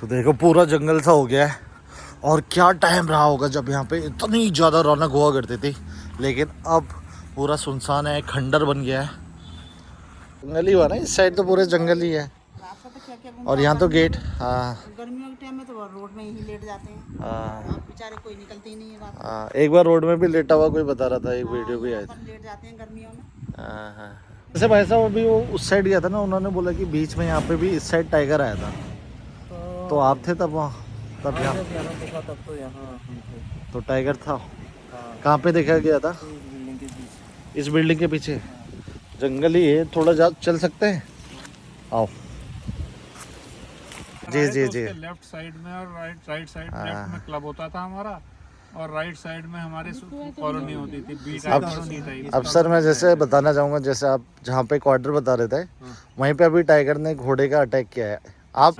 तो देखो पूरा जंगल सा हो गया है। और क्या टाइम रहा होगा जब यहाँ पे इतनी ज़्यादा रौनक हुआ करती थी, लेकिन अब पूरा सुनसान है, खंडर बन गया है। जंगल ही हुआ ना, इस साइड तो पूरे जंगल ही है। रास्ता तो क्या क्या और यहाँ तो गेट, हाँ गर्मियों के टाइम में तो रोड में ही लेट जाते हैं। हाँ अब बेचारे कोई निकलते ही नहीं है रात में। हाँ, एक बार रोड में भी लेटा हुआ कोई बता रहा था, एक हाँ, वीडियो भी यहाँ आई पर थी। लेट जाते हैं गर्मियों में। हाँ हाँ। जैसे भाई साहब अभी वो उस साइड गया था ना, उन्होंने बोला कि बीच में यहाँ पे भी इस साइड टाइगर आया था। तो आप थे तब वहाँ, तब यहाँ देखा तब तो यहाँ हम थे। तो टाइगर था। हाँ, कहाँ पे देखा गया था? इस बिल्डिंग के पीछे। इस बिल्डिंग के पीछे। जंगल ही है, थोड़ा जा चल सकते हैं, आओ। जी जी जी। लेफ्ट साइड में और राइट साइड, लेफ्ट में क्लब होता था हमारा और राइट साइड में हमारी कॉलोनी होती थी, बी टाइप कॉलोनी टाइप। अब सर मैं जैसे बताना चाहूँगा, जैसे आप जहाँ पे क्वार्टर बता रहे थे, वहीं पे अभी टाइगर ने घोड़े का अटैक किया है। आप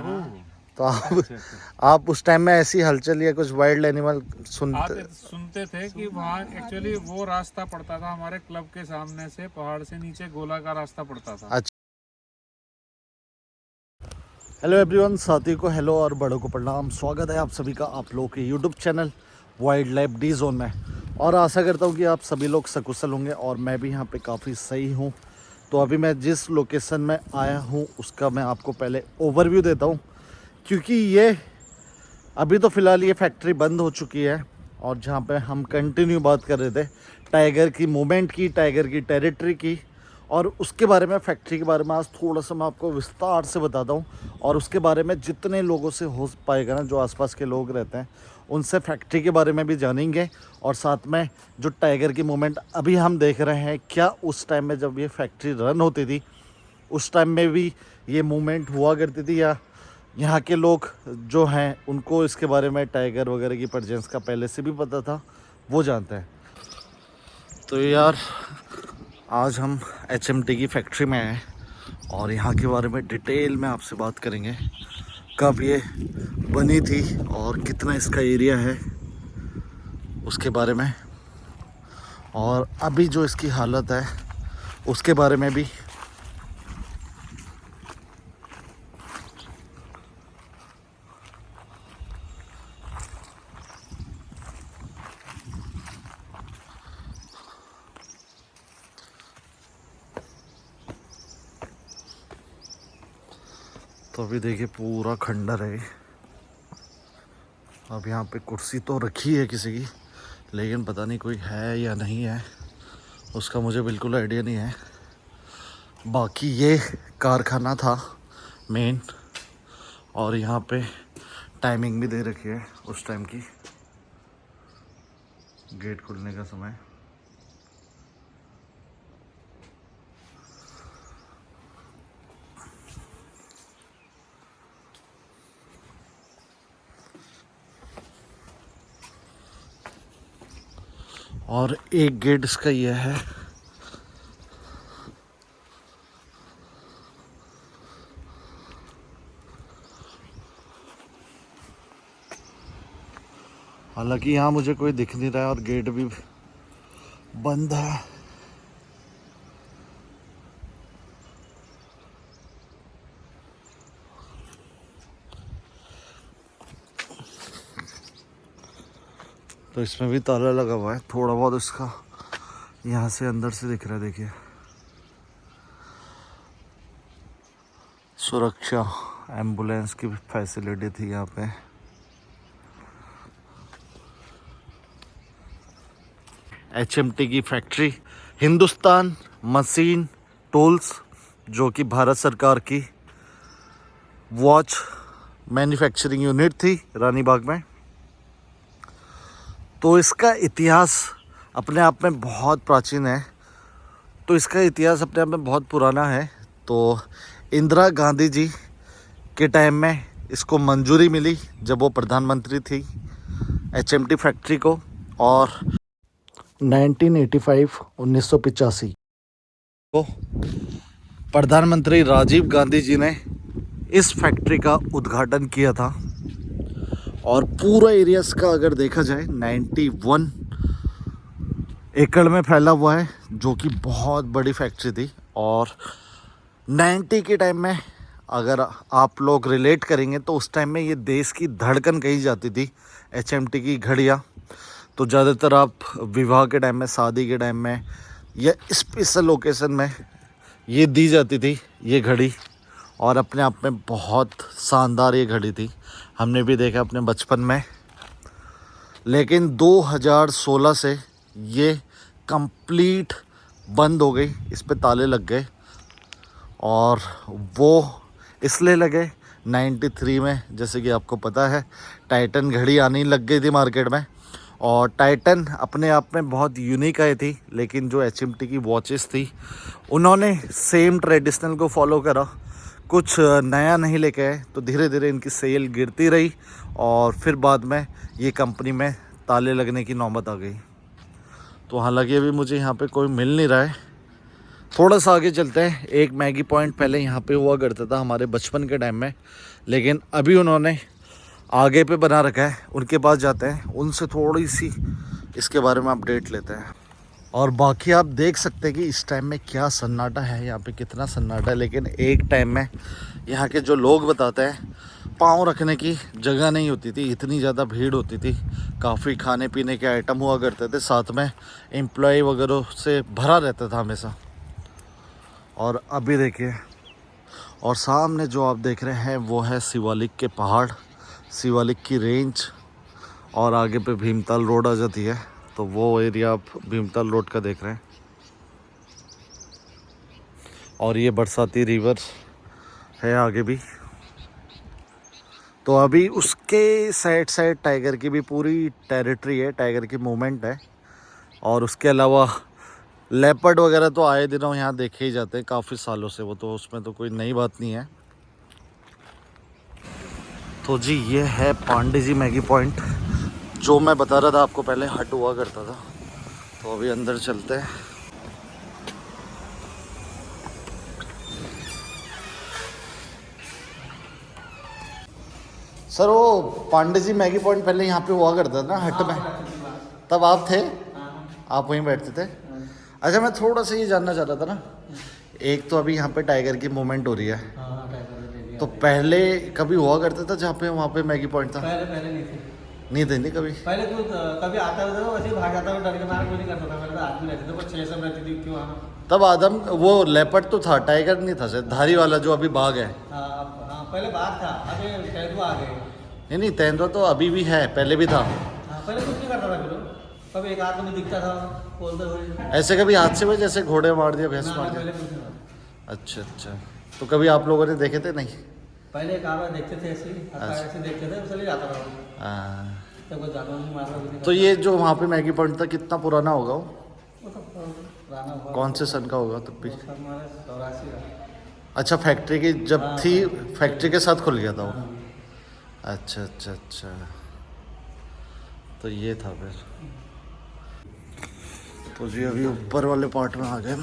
तो आप उस टाइम में ऐसी हलचल या कुछ वाइल्ड एनिमल सुनते थे कि वहाँ एक्चुअली वो रास्ता पड़ता था हमारे क्लब के सामने से, पहाड़ से नीचे गोला का रास्ता पड़ता था। अच्छा। हेलो एवरीवन, साथियों को हेलो और बड़ों को प्रणाम। स्वागत है आप सभी का आप लोगों के YouTube channel wild life D zone में। और आशा करता हूँ कि आप सभी लोग सकुशल होंगे और मैं भी यहाँ पे काफ़ी सही हूँ। तो अभी मैं जिस लोकेशन में आया हूँ उसका मैं आपको पहले ओवरव्यू देता हूँ, क्योंकि ये अभी तो फ़िलहाल ये फैक्ट्री बंद हो चुकी है। और जहाँ पे हम कंटिन्यू बात कर रहे थे टाइगर की मूवमेंट की, टाइगर की टेरिटरी की, और उसके बारे में, फैक्ट्री के बारे में आज थोड़ा सा मैं आपको विस्तार से बताता हूँ। और उसके बारे में जितने लोगों से हो पाएगा ना, जो आसपास के लोग रहते हैं, उनसे फैक्ट्री के बारे में भी जानेंगे। और साथ में जो टाइगर की मूवमेंट अभी हम देख रहे हैं, क्या उस टाइम में जब ये फैक्ट्री रन होती थी उस टाइम में भी ये मूवमेंट हुआ करती थी, या यहाँ के लोग जो हैं उनको इसके बारे में, टाइगर वगैरह की प्रेजेंस का पहले से भी पता था, वो जानते हैं। तो यार आज हम HMT की फैक्ट्री में आए और यहाँ के बारे में डिटेल में आपसे बात करेंगे। कब ये बनी थी और कितना इसका एरिया है उसके बारे में, और अभी जो इसकी हालत है उसके बारे में भी। तो अभी देखिए पूरा खंडर है। अब यहाँ पे कुर्सी तो रखी है किसी की, लेकिन पता नहीं कोई है या नहीं है, उसका मुझे बिल्कुल आइडिया नहीं है। बाकी ये कारखाना था मेन, और यहाँ पे टाइमिंग भी दे रखी है उस टाइम की, गेट खुलने का समय। और एक गेट इसका ये है। हालांकि यहाँ मुझे कोई दिख नहीं रहा है और गेट भी बंद है। तो इसमें भी ताला लगा हुआ है, थोड़ा बहुत इसका यहाँ से अंदर से दिख रहा है। देखिए सुरक्षा, एम्बुलेंस की फैसिलिटी थी यहाँ पे। HMT की फैक्ट्री हिंदुस्तान मशीन टूल्स, जो कि भारत सरकार की वॉच मैन्युफैक्चरिंग यूनिट थी रानी बाग में। तो इसका इतिहास अपने आप में बहुत प्राचीन है। तो इसका इतिहास अपने आप में बहुत पुराना है। तो इंदिरा गांधी जी के टाइम में इसको मंजूरी मिली जब वो प्रधानमंत्री थी HMT फैक्ट्री को, और 1985 को प्रधानमंत्री राजीव गांधी जी ने इस फैक्ट्री का उद्घाटन किया था। और पूरा एरिया का अगर देखा जाए 91 एकड़ में फैला हुआ है, जो कि बहुत बड़ी फैक्ट्री थी। और 90 के टाइम में अगर आप लोग रिलेट करेंगे तो उस टाइम में ये देश की धड़कन कही जाती थी HMT की घड़ियाँ। तो ज़्यादातर आप विवाह के टाइम में, शादी के टाइम में या स्पेशल ओकेज़न में ये दी जाती थी ये घड़ी। और अपने आप में बहुत शानदार ये घड़ी थी, हमने भी देखा अपने बचपन में। लेकिन 2016 से ये कंप्लीट बंद हो गई, इस पे ताले लग गए। और वो इसलिए लगे 93 में, जैसे कि आपको पता है, टाइटन घड़ी आनी लग गई थी मार्केट में। और टाइटन अपने आप में बहुत यूनिक आई थी, लेकिन जो HMT की वॉचेस थी उन्होंने सेम ट्रेडिशनल को फॉलो करा, कुछ नया नहीं लेके आए। तो धीरे धीरे इनकी सेल गिरती रही और फिर बाद में ये कंपनी में ताले लगने की नौबत आ गई। तो हालांकि अभी मुझे यहाँ पे कोई मिल नहीं रहा है। थोड़ा सा आगे चलते हैं। एक मैगी पॉइंट पहले यहाँ पे हुआ करता था हमारे बचपन के टाइम में, लेकिन अभी उन्होंने आगे पे बना रखा है। उनके पास जाते हैं, उनसे थोड़ी सी इसके बारे में अपडेट लेते हैं। और बाकी आप देख सकते हैं कि इस टाइम में क्या सन्नाटा है, यहाँ पे कितना सन्नाटा है। लेकिन एक टाइम में यहाँ के जो लोग बताते हैं, पाँव रखने की जगह नहीं होती थी, इतनी ज़्यादा भीड़ होती थी। काफ़ी खाने पीने के आइटम हुआ करते थे, साथ में एम्प्लॉय वगैरह से भरा रहता था हमेशा। और अभी देखिए, और सामने जो आप देख रहे हैं वो है शिवालिक के पहाड़, शिवालिक की रेंज। और आगे पे भीमताल रोड आ जाती है, तो वो एरिया आप भीमताल रोड का देख रहे हैं। और ये बरसाती रिवर है आगे भी। तो अभी उसके साइड साइड टाइगर की भी पूरी टेरिटरी है, टाइगर की मूवमेंट है। और उसके अलावा लेपर्ड वगैरह तो आए दिनों यहाँ देखे ही जाते हैं, काफ़ी सालों से, वो तो उसमें तो कोई नई बात नहीं है। तो जी ये है पांडे जी मैगी पॉइंट, जो मैं बता रहा था आपको पहले हट हुआ करता था। तो अभी अंदर चलते हैं। सर वो पांडे जी मैगी पॉइंट पहले यहाँ पे हुआ करता था ना हट में, तब आप थे? आप वहीं बैठते थे? अच्छा, मैं थोड़ा सा ये जानना चाह रहा था ना, एक तो अभी यहाँ पे टाइगर की मूवमेंट हो रही है, तो पहले कभी हुआ करता था जहाँ पे वहाँ पे मैगी पॉइंट था? पहले नहीं थे। नहीं थे? नहीं कभी? पहले तो कभी आता था वैसे ही भाग जाता था, डर के मारे कोई नहीं करता था। पहले तो आदमी रहते थे, पर 6 सब रहती थी क्यों वहाँ। तब आदम वो लेपर्ड तो था, टाइगर नहीं था शायद, धारी वाला जो अभी बाघ है। हाँ पहले बाघ था, अभी तेंदुआ आ गए। नहीं तेंदुआ तो अभी भी है, पहले भी था। हाँ पहले कुछ नहीं करता था, फिर कभी एक आदमी दिखता था बोलते हुए। ऐसे कभी हादसे में जैसे घोड़े मार दिया, भैंस मार पहले दिया? कुछ नहीं था। अच्छा अच्छा, तो कभी आप लोगों ने देखे थे? नहीं। पहले एक आदमी देखते थे ऐसे ही, ऐसे देखते थे, चले जाता था। हाँ। तो कोई जानवर नहीं मार रहा। तो ये जो वहाँ पे मैगी पॉइंट था कितना पुराना होगा वो? वो तो पुराना हुआ। कौन से सन का होगा तब भी? हमारे 84 का। अच्छा, फैक्ट्री की जब हाँ, थी, फैक्ट्री के साथ खुल गया था वो? हाँ। अच्छा अच्छा अच्छा, तो ये था फिर। तो जी अभी ऊपर वाले पार्ट में आ गए।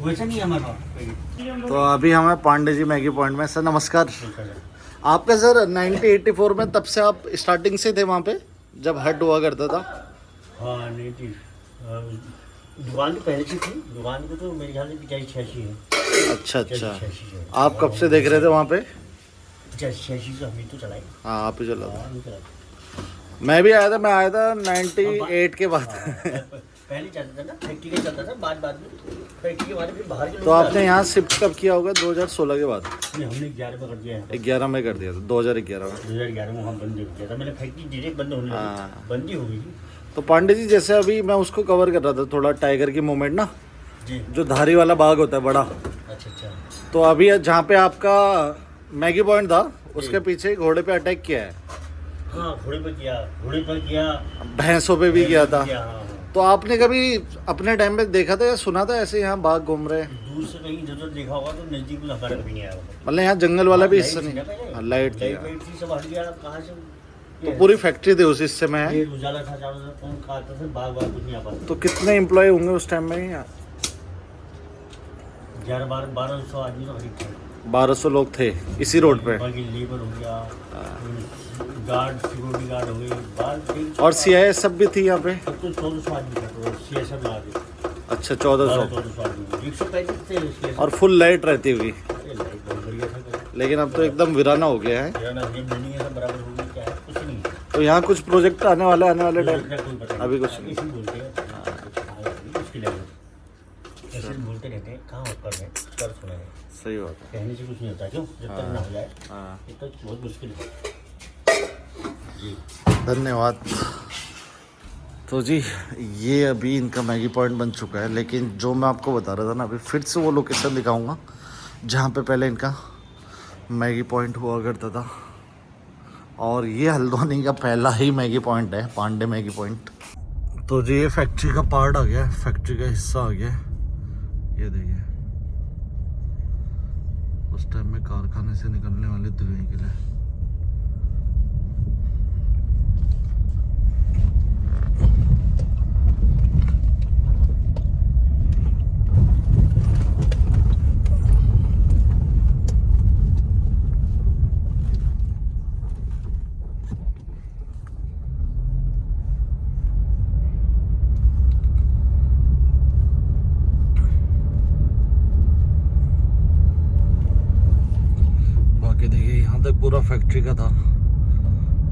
वैसे नहीं हमारे पास। तो अभी हमें पांडे जी मैगी पॉइंट में। सर नमस्कार। आपका सर 1984 में तब से आप स्टार्टिंग से थे वहाँ पे जब हट हुआ करता था? हाँ नहीं थी, दुकान तो पहले की थी। दुकान को तो मेरे ख्याल से 85-86 है। अच्छा अच्छा, 86 है। आप कब से देख रहे थे वहाँ पे? 85-86 से हम तो चलाए। हाँ आप ही चला था। हाँ, नहीं चलाए। मैं भी आया था, मैं आया था 98 के बाद। पहले चलता था ना, फैक्ट्री का चलता था, बाद में फैक्ट्री के बाद फिर बाहर के लोग तो आपने यहाँ शिफ्ट कब किया होगा? 2016 के बाद? नहीं, हमने 11 में कर दिया है। 11 में कर दिया था, 2011 में। 2011 में हम बंद किया था। मैंने फैक्ट्री डायरेक्ट बंद होने हाँ। लगी, बंद ही हो गई थी। तो पांडे जी जैसे अभी मैं उसको कवर कर रहा था थोड़ा, टाइगर की मूवमेंट ना, जी। जो धारी वाला बाघ होता है बड़ा, अच्छा अच्छा। तो अभी जहाँ पे आपका मैगी पॉइंट था उसके पीछे घोड़े पे अटैक किया है। हाँ घोड़े पर किया, भैंसों पे भी किया था। हाँ। तो आपने कभी अपने टाइम में देखा था या सुना था ऐसे यहाँ बाघ घूम रहे हैं? दूर से कहीं इधर देखा होगा, तो नजदीक में हमारा कभी नहीं आया होगा। मतलब यहाँ जंगल वाला भी हिस्सा लाइट थी ना नहीं? पहले। हाँ, लाइट थी। लाइट थी, सब हट गया, कहाँ से? तो पूरी फैक्ट्री थी उस हिस्से में है? ये उजाला था चारों तरफ, कौन खाता था, बाग कुछ नहीं आ पाता। तो कितने एम्प्लॉय होंगे उस टाइम में यहाँ? 1100-1200 आदमी तो खरीद थे। 1200 लोग थे इसी रोड पे? बाकी लेबर हो गया, गार्ड, सिक्योरिटी गार्ड हो गए, बाहर और CIS सब भी थी यहाँ पे? सब तो 1400 आदमी था, तो CSF लगा के। अच्छा 1400 1400 आदमी 135 थे इसके और फुल लाइट रहती होगी, लाइट बहुत बढ़िया था। लेकिन अब तो एकदम वीराना हो गया है। किराना ये बिल्डिंग है सब बराबर हो गई, क्या है कुछ नहीं है। तो यहाँ कुछ प्रोजेक्ट आने वाले टाइम इसका कोई पता नहीं। अभी कुछ नहीं। इसी बोलते हैं इसके लिए ऐसे बोलते रहते हैं, कहाँ कर रहे हैं कर सुना है, सही बात है। कहने से कुछ नहीं होता, क्यों जब तक ना हो जाए हाँ तब तक बहुत मुश्किल है जी। धन्यवाद। तो जी ये अभी इनका मैगी पॉइंट बन चुका है, लेकिन जो मैं आपको बता रहा था ना, अभी फिर से वो लोकेशन दिखाऊंगा जहाँ पे पहले इनका मैगी पॉइंट हुआ करता था। और ये हल्द्वानी का पहला ही मैगी पॉइंट है, पांडे मैगी पॉइंट। तो जी ये फैक्ट्री का पार्ट आ गया, फैक्ट्री का हिस्सा आ गया। ये देखिए उस टाइम में कारखाने से निकलने वाले धुएं के लिए। बाकी देखिए यहाँ तक पूरा फैक्ट्री का था,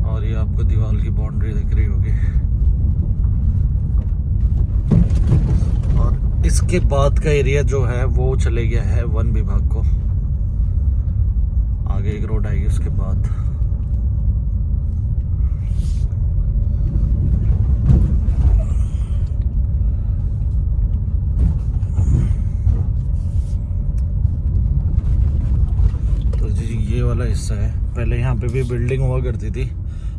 और ये आपको दीवार की बाउंड्री दिख रही होगी। और इसके बाद का एरिया जो है वो चले गया है वन विभाग को। आगे एक रोड आएगी उसके बाद। तो जी ये वाला हिस्सा है, पहले यहाँ पे भी बिल्डिंग हुआ करती थी,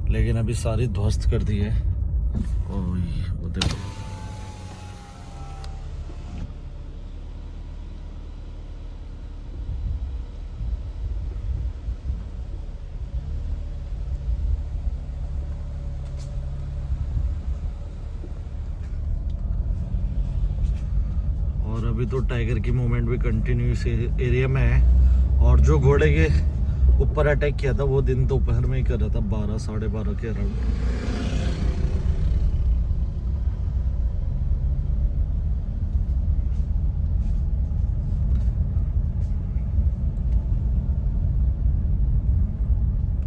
लेकिन अभी सारी ध्वस्त कर दी है। ओ ये वो देखो, और अभी तो टाइगर की मूवमेंट भी कंटिन्यू इस एरिया में है। और जो घोड़े के ऊपर अटैक किया था वो दिन दोपहर में ही कर रहा था, 12 साढ़े 12 के अराउंड।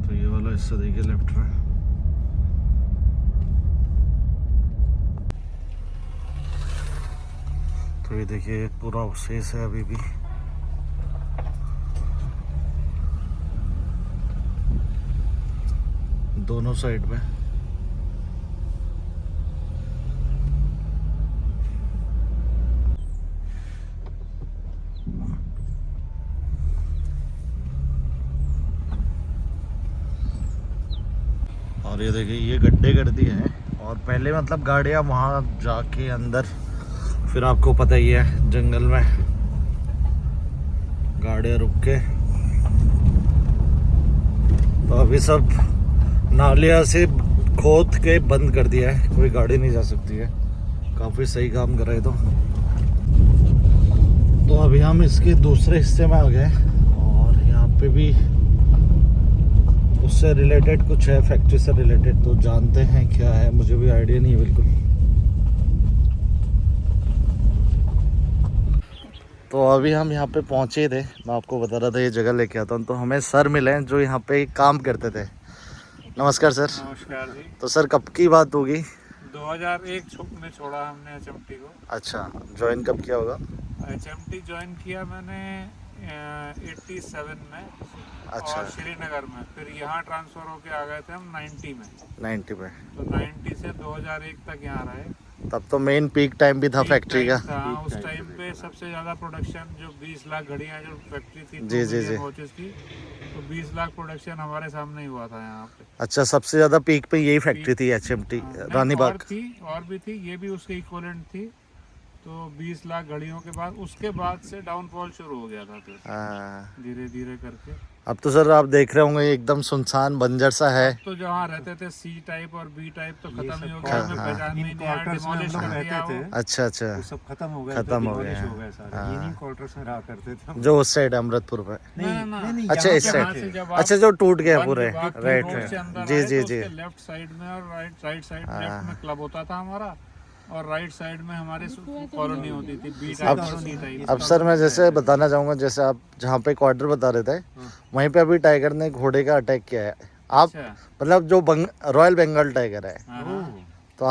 तो ये वाला हिस्सा देखिए लेफ्ट में। तो ये देखिए पूरा अवशेष है अभी भी। दोनों साइड में। और ये देखिए ये गड्ढे कर दिए हैं, और पहले मतलब गाड़ियां वहां जाके अंदर, फिर आपको पता ही है जंगल में गाड़ियां रुक के, तो अभी सब नालिया से खोद के बंद कर दिया है, कोई गाड़ी नहीं जा सकती है। काफ़ी सही काम कर रहे। तो अभी हम इसके दूसरे हिस्से में आ गए, और यहाँ पे भी उससे रिलेटेड कुछ है, फैक्ट्री से रिलेटेड। तो जानते हैं क्या है, मुझे भी आइडिया नहीं है बिल्कुल। तो अभी हम यहाँ पे पहुँचे थे, मैं आपको बता रहा था ये जगह लेके आता हूँ। तो हमें सर मिले जो यहाँ पे काम करते थे। नमस्कार सर। नमस्कार जी। तो सर कब की बात होगी? 2001 में छोड़ा हमने एचएमटी को। अच्छा, ज्वाइन कब किया होगा? एचएमटी ज्वाइन किया मैंने 87 में। अच्छा। और श्रीनगर में, फिर यहाँ ट्रांसफर होके आ गए थे हम 90 में। 90 में। तो 90 से 2001 तक यहाँ रहे। तब तो मेन पीक टाइम भी था पीक फैक्ट्री का। टाइम था, उस टाइम पे सबसे ज्यादा प्रोडक्शन जो 20 लाख घड़ियाँ जो फैक्ट्री थी, जी, जी, जी। वॉचेस की, तो 20 लाख प्रोडक्शन हमारे सामने ही हुआ था यहाँ पे। अच्छा, सबसे ज्यादा पीक पे यही फैक्ट्री थी एचएमटी रानी और बाग। और भी थी, ये भी उसके इक्विवेलेंट थी। तो 20 लाख घड़ियों के बाद, उसके बाद से डाउनफॉल शुरू हो गया था, फिर हाँ। धीरे धीरे करके। अब तो सर आप देख रहे होंगे एकदम सुनसान बंजर सा है। तो जहाँ रहते थे सी टाइप और बी टाइप तो खत्म ही हो गया, हाँ, हमें हाँ। पहचान में नहीं आया, डिमोलिश कर दिया वो। अच्छा अच्छा, वो सब खत्म हो गए, खत्म हो गए demolish हैं। हो गए सारे। हाँ। इन्हीं क्वार्टर्स में रहा करते थे हम। जो उस साइड अमृतपुर पे। नहीं, अच्छा, यहाँ इस पे साइड। यहाँ से जब आप अच्छा, जो टूट गया वन पूरे। विभाग के राइट रोड से राइट। अंदर जी आए जी तो जी। उसके लेफ्ट साइड में और राइट साइड लेफ्ट में क्लब होता था हमारा। और राइट साइड में हमारे कॉलोनी होती थी, बी टाइप। अब सर मैं जैसे बताना चाहूँगा, जैसे आप जहाँ पे क्वार्टर बता रहे थे वहीं पे अभी टाइगर ने घोड़े का अटैक किया है। आप अच्छा। मतलब जो रॉयल बंगाल टाइगर है, हाँ। तो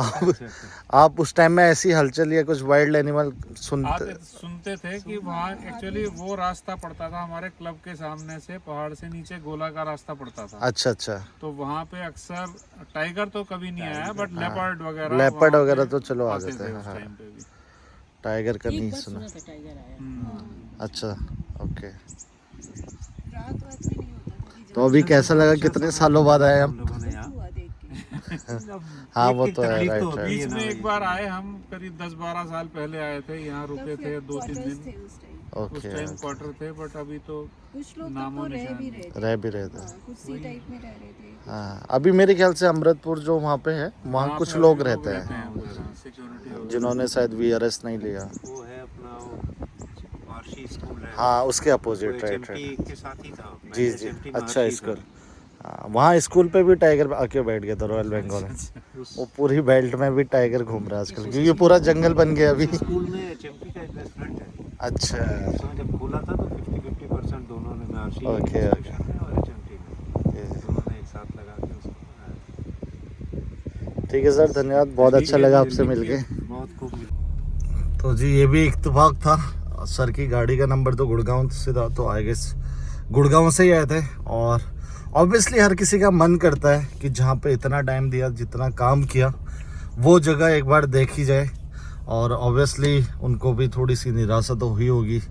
आप उस टाइम में ऐसी हलचल या कुछ वाइल्ड एनिमल सुनते थे कि वहाँ एक्चुअली वो रास्ता पड़ता था हमारे क्लब के सामने से, पहाड़ से नीचे गोला का रास्ता पड़ता था। अच्छा अच्छा। तो वहाँ पे अक्सर टाइगर तो कभी नहीं आया, बट लेपर्ड वगैरह तो चलो आ जाते हैं। उस हाँ। टाइम पे भी। टाइगर का नहीं सुना। अच्छा ओके। तो अभी कैसा लगा, कितने सालों बाद आए हम? हाँ वो तो है, राइट बीच राइट। में एक बार आए हम, करीब 10-12 साल पहले आए थे, यहाँ रुके थे 2-3 दिन। उस ओके टाइम क्वार्टर थे, बट अभी तो कुछ लोग नामो तो रह निशान भी नहीं। रहे थे, रह भी रहे थे। कुछ सी टाइप में रह रहे थे। हाँ अभी मेरे ख्याल से अमृतपुर जो वहाँ पे है वहाँ वहाँ कुछ पे लोग अभी रहते हैं सिक्योरिटी हो गई। जिन्होंने शायद VRS नहीं लिया। वो है अपना वो आरसी स्कूल है। हाँ उसके अपोजिट, राइट HMT राइट। के साथ ही था। जी मैं जी, HMT में अच्छा आरसी स्कूल। था। हाँ वहाँ स्कूल पे भी टाइगर आके बैठ गया था, रॉयल बंगाल। वो पूरी बेल्ट में भी टाइगर घूम रहा है आजकल, क्योंकि पूरा जंगल बन गया अभी। स्कूल में HMT का एक बेस्ट फ्रेंड है। अच्छा उसमें जब खोला था तो 50-50% दोनों ने, मैं आरसी ओके, सेक्शन में और HMT में, दोनों ने एक साथ लगा के उसको बनाया था। ठीक है सर, धन्यवाद, बहुत अच्छा लगा आपसे मिलके। बहुत खूब तो जी ये भी इत्तेफाक था, सर की गाड़ी का नंबर तो गुड़गांव से था, तो आई गेस गुड़गांव से ही आए थे। और ऑब्वियसली हर किसी का मन करता है कि जहाँ पे इतना टाइम दिया, जितना काम किया, वो जगह एक बार देखी जाए। और ऑब्वियसली उनको भी थोड़ी सी निराशा तो हुई होगी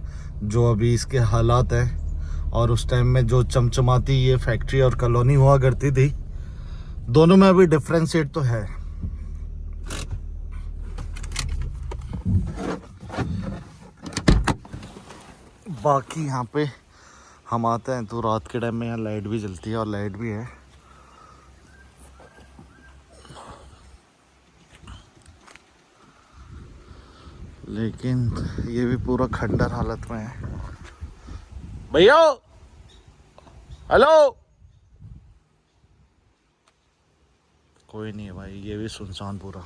जो अभी इसके हालात हैं। और उस टाइम में जो चमचमाती ये फैक्ट्री और कॉलोनी हुआ करती थी, दोनों में अभी डिफरेंशिएट तो है। बाकी यहाँ पे हम आते हैं तो रात के टाइम में यहाँ लाइट भी जलती है और लाइट भी है। लेकिन ये भी पूरा खंडर हालत में है। भैया हेलो, कोई नहीं है भाई, ये भी सुनसान पूरा।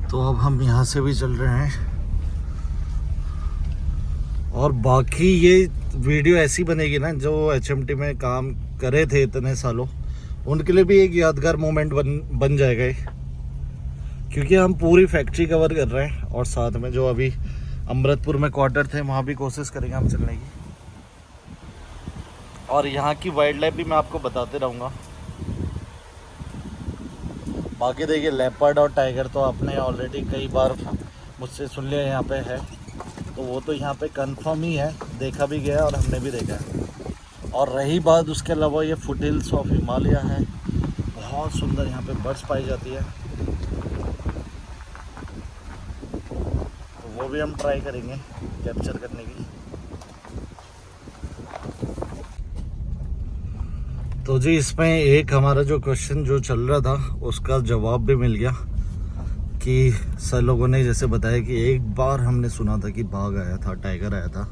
तो अब हम यहाँ से भी चल रहे हैं। और बाकी ये वीडियो ऐसी बनेगी ना, जो HMT में काम करे थे इतने सालों, उनके लिए भी एक यादगार मोमेंट बन जाएगा ये। क्योंकि हम पूरी फैक्ट्री कवर कर रहे हैं और साथ में जो अभी अमृतपुर में क्वार्टर थे वहाँ भी कोशिश करेंगे हम चलने की। और यहाँ की वाइल्ड लाइफ भी मैं आपको बताते रहूँगा। बाकी देखिए लेपर्ड और टाइगर तो आपने ऑलरेडी कई बार मुझसे सुन लिया यहाँ पे है, तो वो तो यहाँ पे कंफर्म ही है, देखा भी गया और हमने भी देखा है। और रही बात उसके अलावा, ये फुटहिल्स ऑफ हिमालय है, बहुत सुंदर यहाँ पे बर्ड्स पाई जाती है, तो वो भी हम ट्राई करेंगे कैप्चर करने की। तो जी इसमें एक हमारा जो क्वेश्चन जो चल रहा था उसका जवाब भी मिल गया कि सर लोगों ने जैसे बताया कि एक बार हमने सुना था कि बाघ आया था, टाइगर आया था।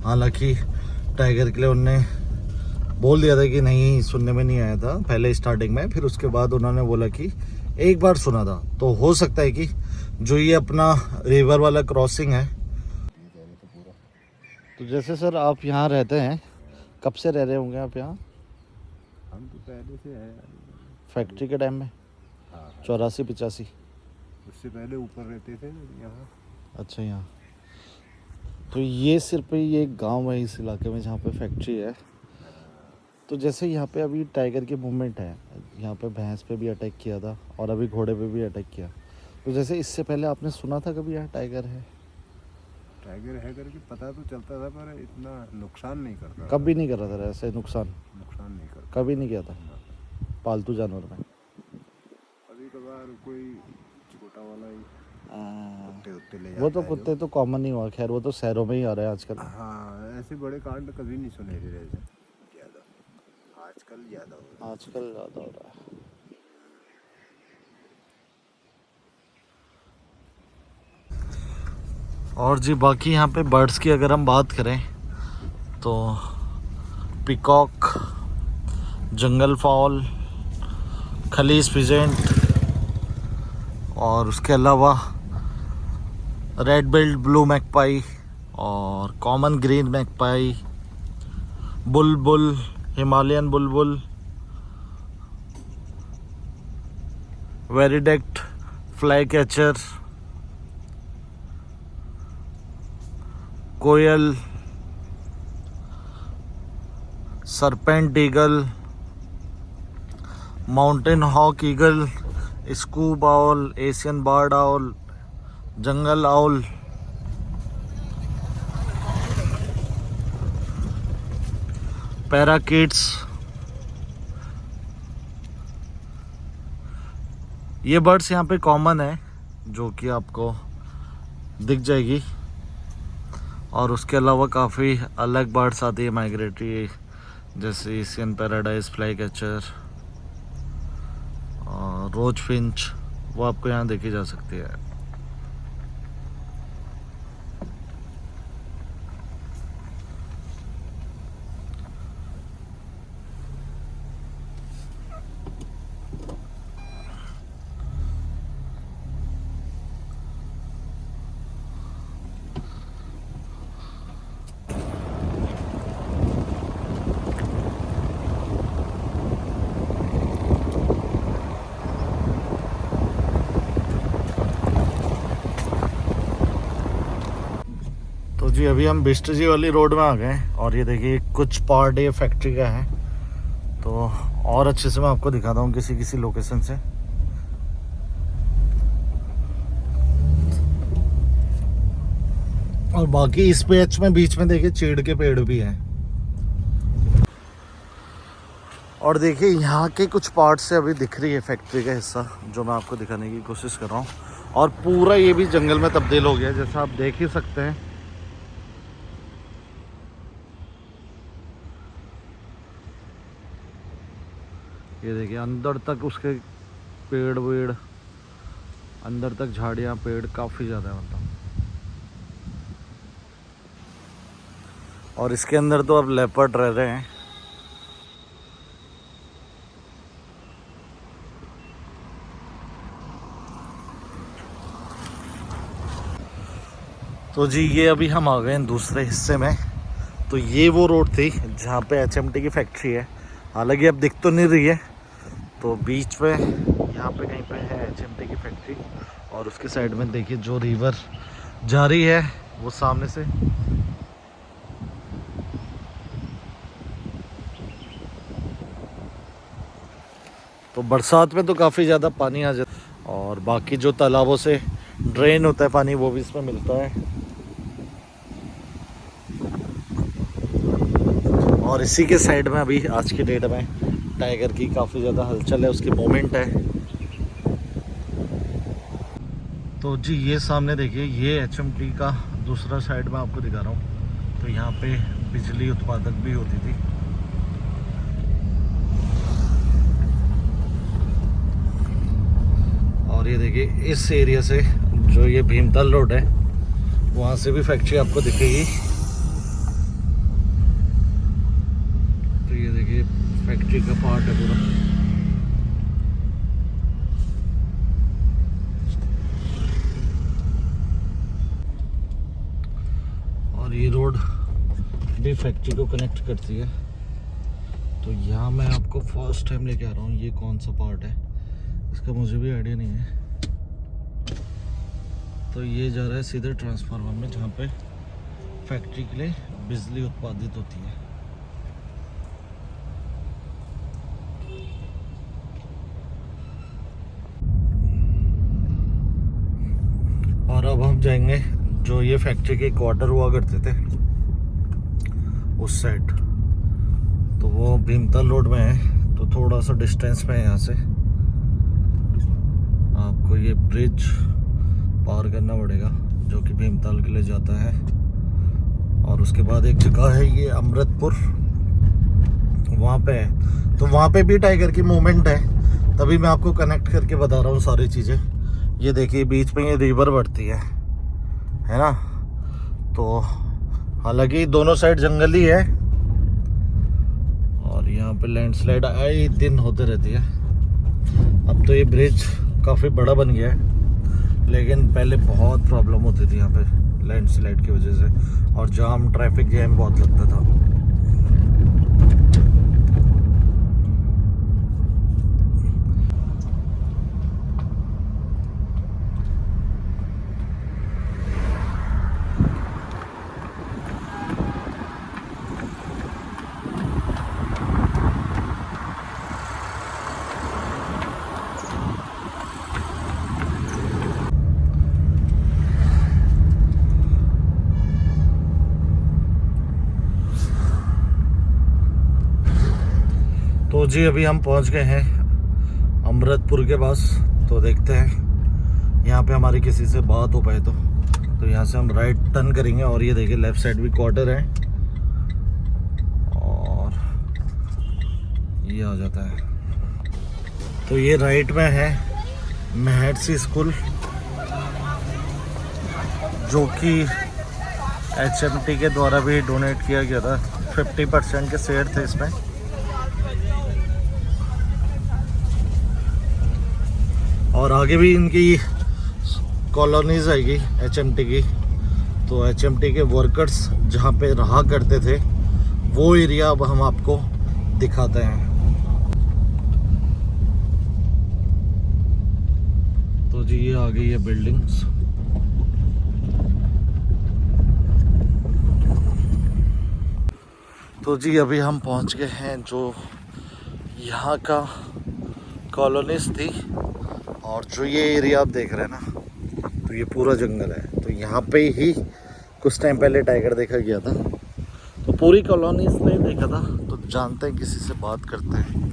हालांकि टाइगर के लिए उनने बोल दिया था कि नहीं, सुनने में नहीं आया था पहले स्टार्टिंग में, फिर उसके बाद उन्होंने बोला कि एक बार सुना था। तो हो सकता है कि जो ये अपना रिवर वाला क्रॉसिंग है। तो जैसे सर आप यहाँ रहते हैं, कब से रह रहे होंगे आप यहाँ? हम तो पहले से है फैक्ट्री के टाइम में? 84-85? उससे पहले ऊपर रहते थे यहाँ। अच्छा यहाँ। तो ये सिर्फ ये गांव है इस इलाके में जहाँ पे फैक्ट्री है। तो जैसे यहाँ पे अभी टाइगर की मूवमेंट है, यहाँ पे भैंस पे भी अटैक किया था और अभी घोड़े पे भी अटैक किया, तो जैसे इससे पहले आपने सुना था कभी यहाँ टाइगर है? टाइगर है करके पता तो चलता था, पर इतना नुकसान नहीं करता। कभी नहीं कर रहा था ऐसे नुकसान? नुकसान नहीं करता कभी नहीं किया था पालतू जानवर में? कभी कभार कोई छोटा वाला ही कुत्ते उत्ते ले वो जाता तो है कुत्ते तो कॉमन ही हुआ, खैर वो तो शहरों में ही आ रहे हैं आजकल। हाँ, ऐसे बड़े कांड कभी नहीं सुने थे ऐसे ज़्यादा, आजकल ज़्यादा हो रहा है। आजकल ज़्यादा हो रहा है। और जी बाकी यहाँ पे बर्ड्स की अगर हम बात करें तो peacock, jungle fowl, kalij pheasant और उसके अलावा रेड बिल्ड ब्लू मैकपाई और common green magpie, bulbul, Himalayan bulbul, verditer, flycatcher, koel, serpent eagle, mountain hawk eagle, scops owl, Asian barred owl, jungle owl, parakeets. ये बर्ड्स यहाँ पे कॉमन है जो कि आपको दिख जाएगी, और उसके अलावा काफ़ी अलग बर्ड्स आती है माइग्रेटरी, जैसे एशियन पैराडाइज, फ्लाई कैचर और रोज फिंच, वो आपको यहाँ देखी जा सकती है। तो जी अभी हम बिस्ट जी वाली रोड में आ गए हैं, और ये देखिए कुछ पार्ट ये फैक्ट्री का है, तो और अच्छे से मैं आपको दिखाता हूँ किसी किसी लोकेशन से। और बाकी इस पेच में बीच में देखिए चीड़ के पेड़ भी हैं, और देखिए यहाँ के कुछ पार्ट से अभी दिख रही है फैक्ट्री का हिस्सा, जो मैं आपको दिखाने की कोशिश कर रहा हूँ। और पूरा ये भी जंगल में तब्दील हो गया, जैसा आप देख ही सकते हैं। ये देखिए अंदर तक उसके पेड़ वेड़, अंदर तक झाड़ियाँ पेड़ काफ़ी ज़्यादा है मतलब। और इसके अंदर तो अब लेपर्ड रह रहे हैं। तो जी ये अभी हम आ गए हैं दूसरे हिस्से में। तो ये वो रोड थी जहाँ पे HMT की फैक्ट्री है, हालांकि अब दिख तो नहीं रही है। तो बीच में यहाँ पे कहीं पे है HMT की फैक्ट्री, और उसके साइड में देखिए जो रिवर जा रही है वो सामने से। तो बरसात में तो काफ़ी ज़्यादा पानी आ जाता है, और बाकी जो तालाबों से ड्रेन होता है पानी वो भी इसमें मिलता है। और इसी के साइड में अभी आज की डेट में टाइगर की काफ़ी ज़्यादा हलचल है, उसकी मूवमेंट है। तो जी ये सामने देखिए ये HMT का दूसरा साइड में आपको दिखा रहा हूँ। तो यहाँ पे बिजली उत्पादक भी होती थी। और ये देखिए इस एरिया से जो ये भीमताल रोड है वहाँ से भी फैक्ट्री आपको दिखेगी। तो ये देखिए फैक्ट्री का पार्ट है पूरा। और ये रोड भी फैक्ट्री को कनेक्ट करती है। तो यहाँ मैं आपको फर्स्ट टाइम लेके आ रहा हूँ। ये कौन सा पार्ट है इसका मुझे भी आइडिया नहीं है। तो ये जा रहा है सीधे ट्रांसफार्मर में, जहाँ पे फैक्ट्री के लिए बिजली उत्पादित होती है। और अब हम जाएंगे जो ये फैक्ट्री के क्वार्टर हुआ करते थे उस साइड। तो वो भीमताल रोड में है, तो थोड़ा सा डिस्टेंस में है यहाँ से। आपको ये ब्रिज पार करना पड़ेगा जो कि भीमताल के लिए जाता है। और उसके बाद एक जगह है ये अमृतपुर, वहाँ पे है। तो वहाँ पे भी टाइगर की मूवमेंट है, तभी मैं आपको कनेक्ट करके बता रहा हूँ सारी चीज़ें। ये देखिए बीच में ये रिवर बढ़ती है ना। तो हालांकि दोनों साइड जंगल ही है और यहाँ पे लैंडस्लाइड आए दिन होते रहती है। अब तो ये ब्रिज काफ़ी बड़ा बन गया है, लेकिन पहले बहुत प्रॉब्लम होती थी यहाँ पे लैंडस्लाइड की वजह से, और जाम, ट्रैफिक जैम बहुत लगता था। तो जी अभी हम पहुंच गए हैं अमृतपुर के पास। तो देखते हैं यहाँ पे हमारी किसी से बात हो पाए तो यहाँ से हम राइट टर्न करेंगे और ये देखिए लेफ्ट साइड भी क्वार्टर है और ये आ जाता है। तो ये राइट में है महर्षि स्कूल, जो कि HMT के द्वारा भी डोनेट किया गया था। 50% के शेयर थे इसमें। और आगे भी इनकी कॉलोनीज आएगी HMT की। तो HMT के वर्कर्स जहाँ पे रहा करते थे वो एरिया अब हम आपको दिखाते हैं। तो जी ये आ गई है बिल्डिंग्स। तो जी अभी हम पहुँच गए हैं जो यहाँ का कॉलोनीज थी, और जो ये एरिया आप देख रहे हैं ना, तो ये पूरा जंगल है। तो यहाँ पे ही कुछ टाइम पहले टाइगर देखा गया था। तो पूरी कॉलोनीज नहीं देखा था, तो जानते हैं, किसी से बात करते हैं,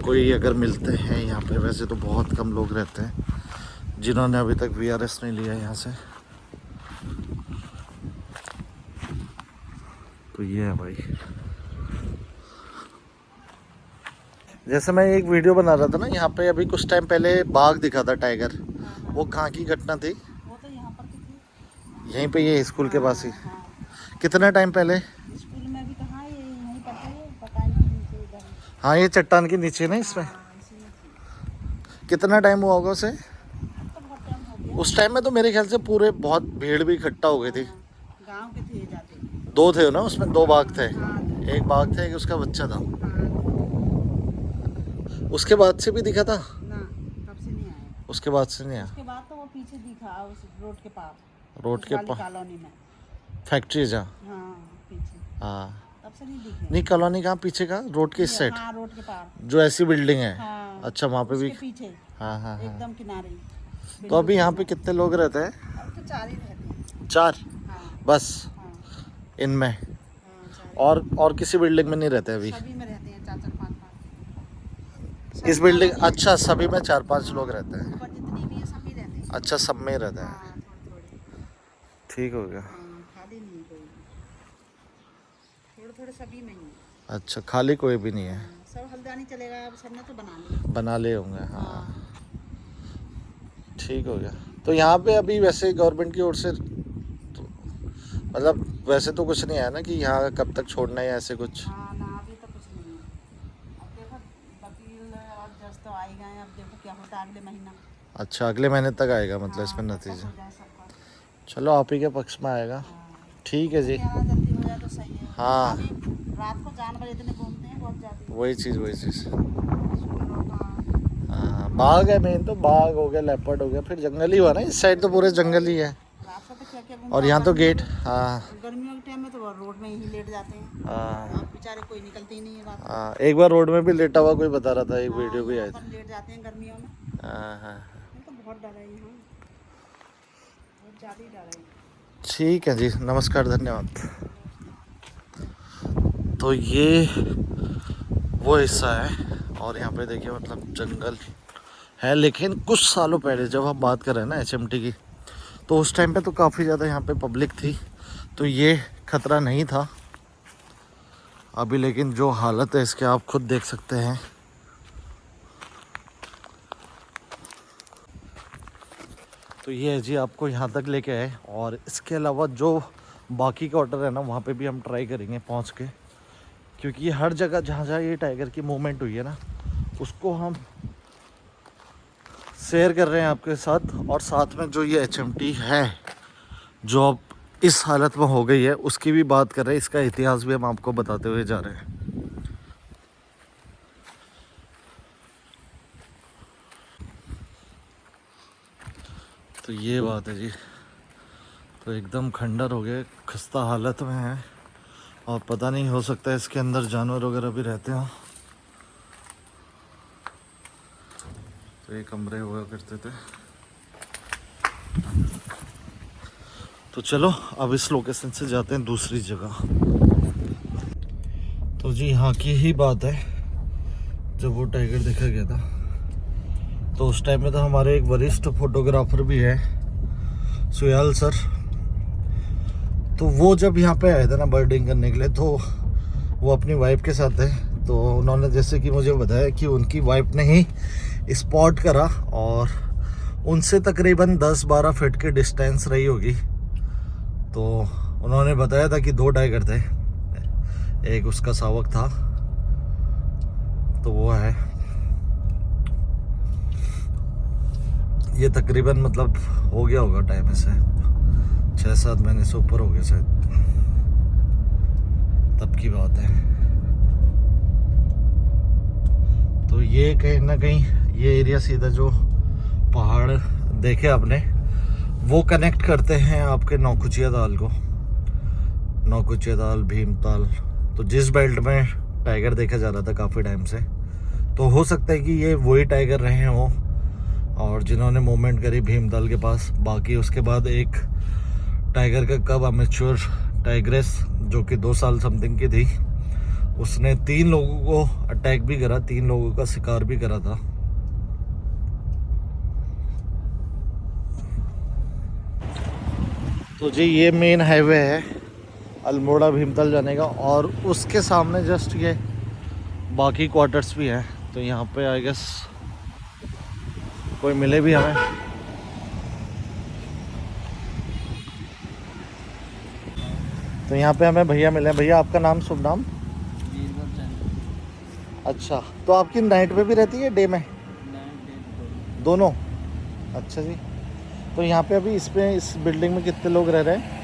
कोई अगर मिलते हैं यहाँ पे। वैसे तो बहुत कम लोग रहते हैं जिन्होंने अभी तक VRS नहीं लिया यहाँ से। तो ये है भाई। जैसे मैं एक वीडियो बना रहा था ना, यहाँ पे अभी कुछ टाइम पहले बाघ दिखा था, टाइगर। वो कहाँ की घटना थी? वो तो यहाँ पर थी। यहीं पे, ये स्कूल के पास ही। कितना टाइम पहले? स्कूल में भी कहाँ, ये यहीं पर था, ये पता नहीं नीचे इधर। हाँ, ये चट्टान के नीचे ना इसमें। इसी में थी। कितना टाइम हुआ होगा उसे? अब तो बहुत टाइम हो गया। उस टाइम में तो मेरे ख्याल से पूरे बहुत भीड़ भी इकट्ठा हो गई थी। गांव के थे जाते। 2 थे ना उसमें, 2 बाघ थे। हाँ, एक बाघ था, एक उसका बच्चा था। हाँ, उसके बाद से भी दिखा था? ना तब से नहीं आया। उसके बाद से नहीं आया। उसके बाद तो वो पीछे दिखा, उस रोड के पार, रोड के वाली पास कॉलोनी में। फैक्ट्री है जहाँ? हाँ पीछे, हाँ। तब से नहीं दिखे। नहीं, कॉलोनी कहाँ पीछे का? रोड के इस साइड हाँ रोड के पार। जो ऐसी बिल्डिंग है? हाँ, अच्छा, वहाँ पे भी। उसके पीछे हाँ हाँ हाँ। एकदम किनारे। तो अभी यहाँ पे कितने लोग रहते हैं? अब तो 4 ही रहते हैं। 4 हाँ बस हाँ इनमें? हाँ, 4 और किसी बिल्डिंग में नहीं रहते अभी? सभी में रहते हैं 4-4, 5-5। इस बिल्डिंग, अच्छा, सभी में 4-5 लोग रहते हैं। ऊपर जितनी भी है सभी रहते हैं। अच्छा, सब में ही रहते हैं। हाँ थोड़े। ठीक हो गया। खाली नहीं है कोई भी। थोड़े सभी में ही है। अच्छा, खाली कोई भी नहीं है। सब हल्द्वानी चलेगा, अब सबने तो बना लिया। बना लिए होंगे। हाँ, ठीक हो गया। तो यहाँ पे अभी वैसे गवर्नमेंट की ओर से मतलब वैसे तो कुछ नहीं आया ना कि यहाँ कब तक छोड़ना है, ऐसे कुछ? हाँ ना, अभी तो कुछ नहीं है। अब देखो वकील और जज तो आ ही गए, अब देखो क्या होता है अगले महीना। अच्छा, अगले महीने तक आएगा मतलब इसमें हाँ, नतीजा? हो जाए सबका। चलो, आप ही के पक्ष में आएगा। ठीक है जी। क्या जल्दी हो जाए तो सही है। हाँ। अभी रात को जानवर इतने घूमते हैं, बहुत ज़्यादा। वही चीज़। सुअर का। हाँ, बाघ है मेन तो। बाघ हो गया, लेपर्ड हो गया, फिर जंगल ही हुआ ना, इस साइड तो पूरे जंगल ही है। रात को तो क्या घूमता और यहाँ तो गर्मियों गेट। हाँ में- गर्मियों के टाइम में तो वो रोड में ही लेट जाते हैं। हाँ अब बेचारे कोई निकलते ही नहीं है रात को। हाँ। एक बार रोड में भी लेटा हुआ कोई बता रहा था, एक हाँ, वीडियो भी आई यहाँ थी। पर लेट जाते हैं गर्मियों में। हाँ हाँ। ये तो बहुत डर है यहाँ, बहुत ज़्यादा ही डर है। ठीक है जी, नमस्कार, धन्यवाद। तो ये वो हिस्सा है, और यहाँ पे देखिए मतलब जंगल है। लेकिन कुछ सालों पहले जब हम बात कर रहे हैं ना HMT की, तो उस टाइम पे तो काफ़ी ज़्यादा यहाँ पे पब्लिक थी, तो ये खतरा नहीं था अभी। लेकिन जो हालत है इसके आप खुद देख सकते हैं। तो ये है जी, आपको यहाँ तक लेके आए। और इसके अलावा जो बाकी क्वार्टर है ना वहाँ पे भी हम ट्राई करेंगे पहुँच के, क्योंकि हर जगह जहाँ जहाँ ये टाइगर की मूवमेंट हुई है ना उसको हम शेयर कर रहे हैं आपके साथ। और साथ में जो ये HMT है जो अब इस हालत में हो गई है उसकी भी बात कर रहे हैं, इसका इतिहास भी हम आपको बताते हुए जा रहे हैं। तो ये बात है जी, तो एकदम खंडर हो गए, खस्ता हालत में है और पता नहीं, हो सकता है इसके अंदर जानवर वगैरह भी रहते हो। तो ये कमरे हुआ करते थे। तो चलो अब इस लोकेशन से जाते हैं दूसरी जगह। तो जी यहाँ की ही बात है, जब वो टाइगर देखा गया था तो उस टाइम में तो हमारे एक वरिष्ठ फोटोग्राफर भी है सुयाल सर, तो वो जब यहाँ पे आए थे ना बर्डिंग करने के लिए तो वो अपनी वाइफ के साथ थे। तो उन्होंने जैसे कि मुझे बताया कि उनकी वाइफ ने ही स्पॉट करा और उनसे तकरीबन 10-12 फीट की डिस्टेंस रही होगी। तो उन्होंने बताया था कि 2 टाइगर थे, एक उसका सावक था, तो वो है ये तकरीबन मतलब हो गया होगा टाइम ऐसे 6-7 महीने से ऊपर हो गया शायद, तब की बात है। तो ये कहीं ना कहीं ये एरिया सीधा जो पहाड़ देखे आपने वो कनेक्ट करते हैं आपके नौकुचिया ताल को, नौकुचिया ताल, भीमताल। तो जिस बेल्ट में टाइगर देखा जा रहा था काफ़ी टाइम से, तो हो सकता है कि ये वही टाइगर रहे हों और जिन्होंने मूवमेंट करी भीमताल के पास। बाकी उसके बाद एक टाइगर का कब अमेच्योर टाइग्रेस जो कि 2 साल समथिंग की थी, उसने 3 लोगों को अटैक भी करा, 3 लोगों का शिकार भी करा था। तो जी ये मेन हाईवे है अल्मोड़ा भीमताल जाने का और उसके सामने जस्ट ये बाकी क्वार्टर्स भी हैं। तो यहाँ पे आई गेस कोई मिले भी हमें। तो यहाँ पे हमें भैया मिले। भैया आपका नाम, शुभ नाम? अच्छा, तो आपकी नाइट पे भी रहती है डे में? दोनों। अच्छा जी, तो यहाँ पे अभी इस बिल्डिंग में कितने लोग रह रहे हैं?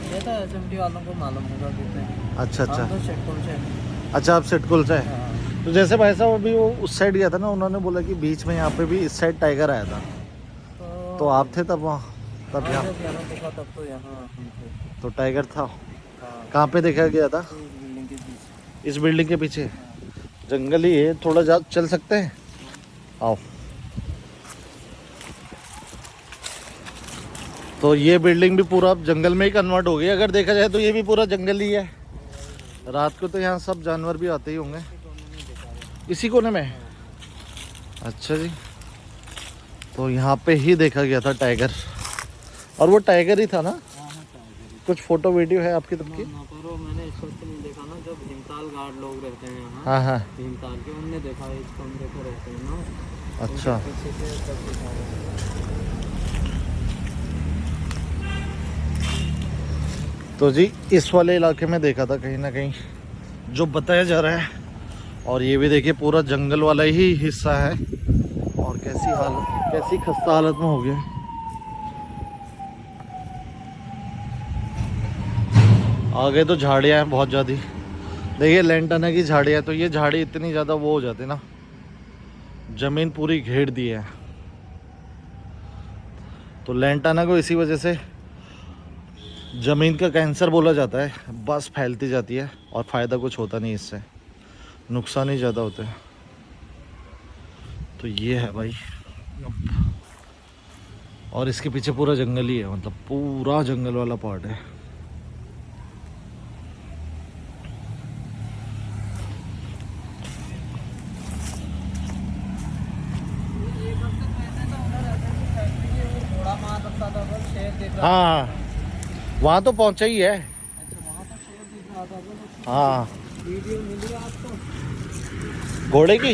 ये तो HMT वालों को मालूम होगा कितने। अच्छा अच्छा, हम तो शेटकुल से हैं। अच्छा आप सिटकुल से हैं। हाँ। तो जैसे भाई साहब अभी वो उस साइड गया था ना, उन्होंने बोला कि बीच में यहाँ पे भी इस साइड टाइगर आया था, तो आप थे तब वहाँ? तब यहाँ जब यहाँ देखा तब तो यहाँ हम थे। तो टाइगर था? हाँ, कहाँ पे देखा गया था? इस बिल्डिंग के पीछे। इस बिल्डिंग के पीछे? जंगल ही है, थोड़ा जा चल सकते हैं? आओ। तो ये बिल्डिंग भी पूरा जंगल में ही कन्वर्ट हो गई, अगर देखा जाए तो ये भी पूरा जंगल ही है। रात को तो यहाँ सब जानवर भी आते ही होंगे। इसी कोने में? अच्छा जी, तो यहाँ पे ही देखा गया था टाइगर, और वो टाइगर ही था ना? कुछ फोटो वीडियो है आपकी तब की? पर वो मैंने इस वक्त नहीं देखा ना, जो भीमताल गार्ड लोग रहते हैं यहाँ, हाँ हाँ, भीमताल के, उनने देखा इस कमरे पे रहते हैं ना। अच्छा। पीछे से तब देखा है। तो जी इस वाले इलाके में देखा था कहीं ना कहीं, जो बताया जा रहा है। और ये भी देखिए पूरा जंगल वाला ही हिस्सा है, और कैसी खस्ता हालत में हो गया। आगे तो झाड़ियाँ हैं बहुत ज़्यादा, देखिए लेंटाना की झाड़ियाँ। तो ये झाड़ी इतनी ज़्यादा वो हो जाती ना, ज़मीन पूरी घेर दी है। तो लेंटाना को इसी वजह से ज़मीन का कैंसर बोला जाता है, बस फैलती जाती है और फ़ायदा कुछ होता नहीं, इससे नुकसान ही ज़्यादा होते हैं। तो ये है भाई, और इसके पीछे पूरा जंगल ही है, मतलब पूरा जंगल वाला पार्ट है। हाँ वहाँ तो पहुँचा ही है। हाँ वीडियो मिली आपको घोड़े की?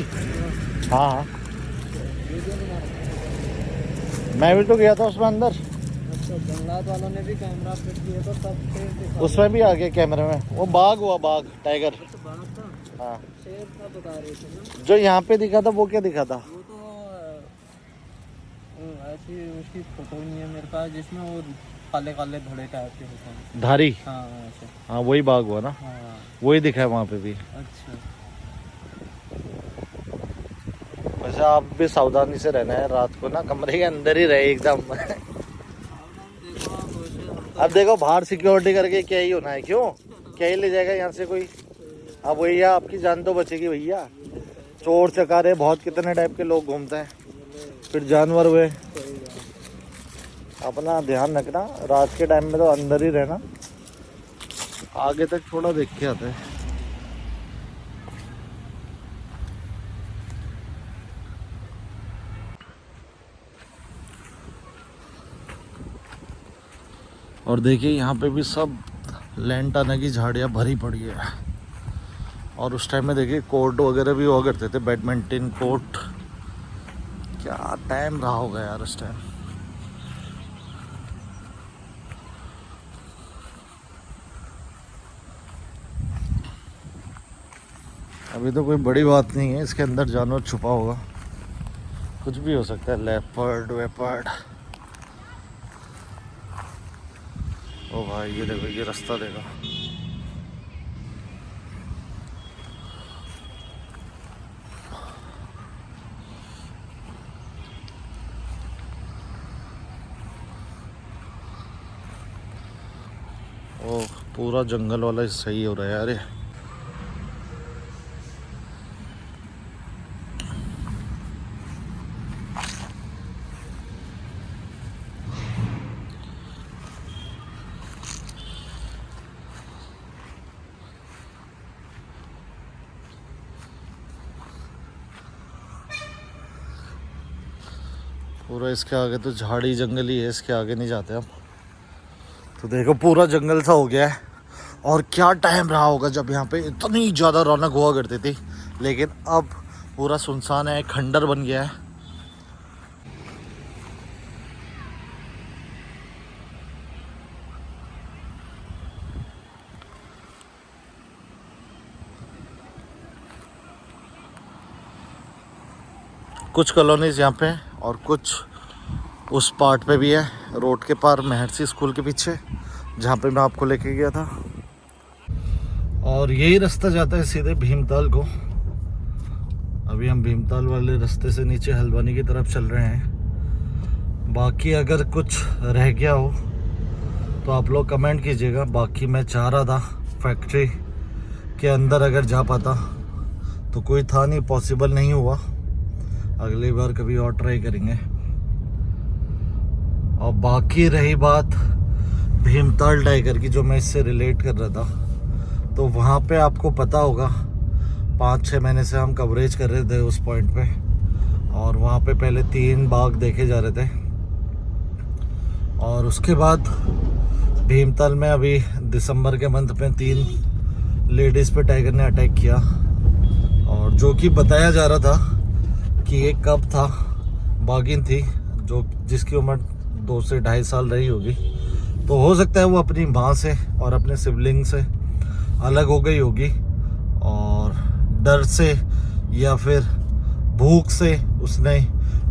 हाँ हाँ, मैं भी तो गया था उसमें अंदर। तो जंगलात वालों ने भी कैमरा फिट किया तो सब शेर दिखा। उसमें भी आ गया कैमरे में, वो बाघ हुआ, बाघ टाइगर। तो बाघ था, हाँ, शेर का बता रहे थे ना। जो यहाँ पे दिखा था वो क्या दिखा था? वो तो ऐसी उसकी फोटो नहीं है मेरे पास, जिसमें वो काले काले धड़े टाइप के होते हैं। धारी, हाँ ऐसे। हाँ वही बाघ हुआ ना, हाँ वही दिखा है वहाँ पे भी। अच्छा। वैसे आप भी सावधानी से रहना है, रात को ना कमरे के अंदर ही रहे एकदम। अब देखो बाहर सिक्योरिटी करके क्या ही होना है, क्यों क्या ही ले जाएगा यहाँ से कोई। अब भैया आपकी जान तो बचेगी भैया। चोर चकारे बहुत कितने टाइप के लोग घूमते हैं, फिर जानवर हुए। अपना ध्यान रखना, रात के टाइम में तो अंदर ही रहना। आगे तक थोड़ा देख के आते हैं। और देखिए यहाँ पे भी सब लैंटाना की झाड़ियाँ भरी पड़ी है। और उस टाइम में देखिए कोर्ट वगैरह भी हुआ करते थे, बैडमिंटन कोर्ट। क्या टाइम रहा होगा यार उस टाइम। अभी तो कोई बड़ी बात नहीं है, इसके अंदर जानवर छुपा होगा, कुछ भी हो सकता है, लेपर्ड वेपर्ड। ओ भाई ये देखो, ये रास्ता देखो। ओ पूरा जंगल वाला सही हो रहा है यार ये। पूरा इसके आगे तो झाड़ी जंगल ही है, इसके आगे नहीं जाते हम। तो देखो पूरा जंगल सा हो गया है। और क्या टाइम रहा होगा जब यहाँ पे इतनी ज़्यादा रौनक हुआ करती थी, लेकिन अब पूरा सुनसान है, खंडर बन गया है। कुछ कॉलोनीज यहाँ पे और कुछ उस पार्ट पे भी है, रोड के पार महर्षि स्कूल के पीछे, जहाँ पे मैं आपको लेके गया था। और यही रास्ता जाता है सीधे भीमताल को। अभी हम भीमताल वाले रास्ते से नीचे हल्द्वानी की तरफ चल रहे हैं। बाकी अगर कुछ रह गया हो तो आप लोग कमेंट कीजिएगा। बाकी मैं चाह रहा था फैक्ट्री के अंदर अगर जा पाता, तो कोई था नहीं, पॉसिबल नहीं हुआ। अगली बार कभी और ट्राई करेंगे। और बाकी रही बात भीमताल टाइगर की, जो मैं इससे रिलेट कर रहा था, तो वहाँ पे आपको पता होगा 5-6 महीने से हम कवरेज कर रहे थे उस पॉइंट पे। और वहाँ पे पहले 3 बाघ देखे जा रहे थे। और उसके बाद भीमताल में अभी दिसंबर के मंथ में 3 लेडीज़ पे टाइगर ने अटैक किया। और जो कि बताया जा रहा था कि एक कब था, बाघिन थी, जो जिसकी उम्र 2 से 2.5 साल रही होगी। तो हो सकता है वो अपनी माँ से और अपने सिबलिंग से अलग हो गई होगी, और डर से या फिर भूख से उसने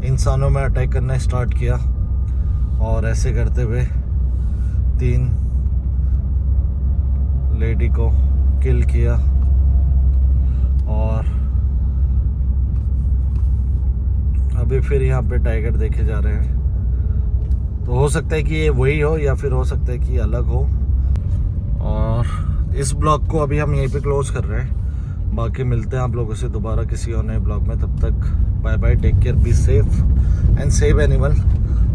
इंसानों में अटैक करना स्टार्ट किया। और ऐसे करते हुए 3 लेडी को किल किया। और अभी फिर यहाँ पे टाइगर देखे जा रहे हैं। तो हो सकता है कि ये वही हो, या फिर हो सकता है कि अलग हो। और इस ब्लॉग को अभी हम यहीं पे क्लोज कर रहे हैं। बाकी मिलते हैं आप लोगों से दोबारा किसी और नए ब्लॉग में। तब तक bye bye, take care, be safe and save animal.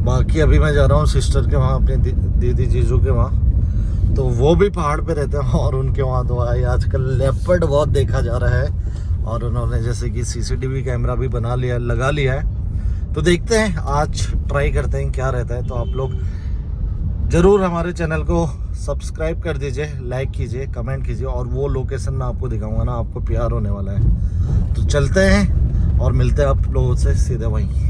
बाकी अभी मैं जा रहा हूँ सिस्टर के वहाँ, अपनी दीदी जीजू के वहाँ। तो वो भी पहाड़ पे रहते हैं, और उनके वहाँ तो आजकल लेपर्ड बहुत देखा जा रहा है। और उन्होंने जैसे कि CCTV कैमरा भी लगा लिया है। तो देखते हैं, आज ट्राई करते हैं क्या रहता है। तो आप लोग ज़रूर हमारे चैनल को सब्सक्राइब कर दीजिए, लाइक कीजिए, कमेंट कीजिए। और वो लोकेशन मैं आपको दिखाऊंगा ना, आपको प्यार होने वाला है। तो चलते हैं और मिलते हैं आप लोगों से सीधे वहीं।